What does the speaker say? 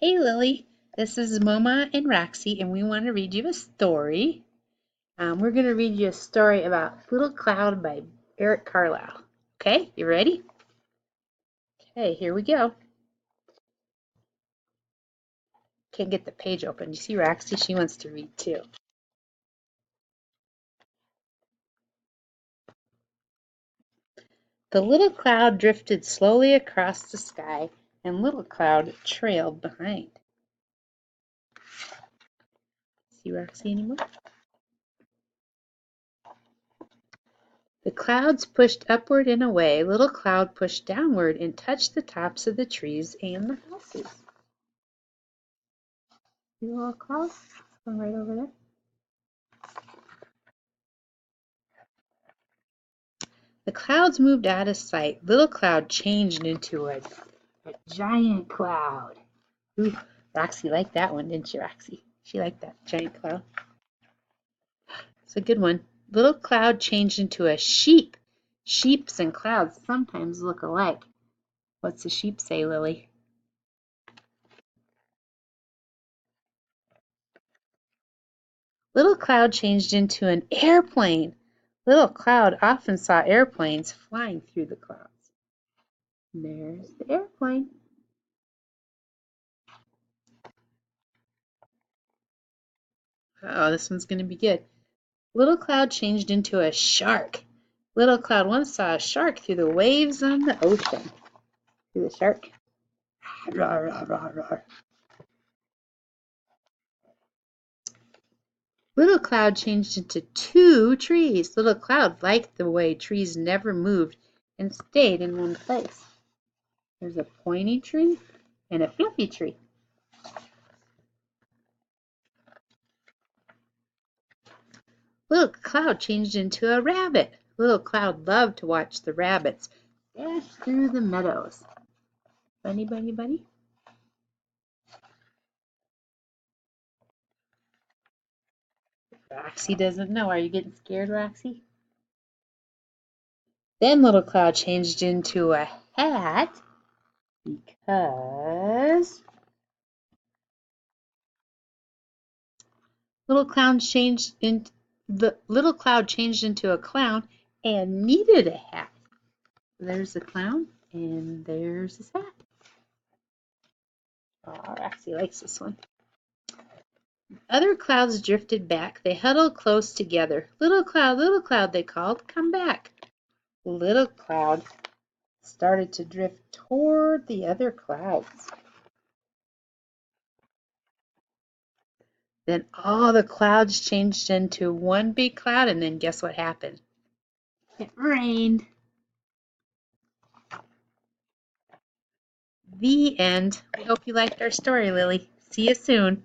Hey Lily, this is Moama and Roxie, and we want to read you a story. We're going to read you a story about Little Cloud by Eric Carlisle. Okay, you ready? Okay, here we go. Can't get the page open. You see Roxie? She wants to read too. The little cloud drifted slowly across the sky, and Little Cloud trailed behind. See Roxie anymore? The clouds pushed upward and away. Little Cloud pushed downward and touched the tops of the trees and the houses. See the little cloud? It's going right over there. The clouds moved out of sight. Little Cloud changed into a giant cloud. Ooh, Roxie liked that one, didn't she, Roxie? She liked that giant cloud. It's a good one. Little Cloud changed into a sheep. Sheeps and clouds sometimes look alike. What's the sheep say, Lily? Little Cloud changed into an airplane. Little Cloud often saw airplanes flying through the clouds. There's the airplane. Oh, this one's going to be good. Little Cloud changed into a shark. Little Cloud once saw a shark through the waves on the ocean. See the shark? Roar, roar, roar, roar. Little Cloud changed into two trees. Little Cloud liked the way trees never moved and stayed in one place. There's a pointy tree and a fluffy tree. Little Cloud changed into a rabbit. Little Cloud loved to watch the rabbits dash through the meadows. Bunny, bunny, bunny. Roxie doesn't know. Are you getting scared, Roxie? Then Little Cloud changed into a hat because the little cloud changed into a clown and needed a hat. There's the clown and there's his hat. Oh, Roxie likes this one. Other clouds drifted back. They huddled close together. Little cloud, they called, come back. Little Cloud started to drift toward the other clouds. Then all the clouds changed into one big cloud, and then guess what happened? It rained. The end. We hope you liked our story, Lily. See you soon.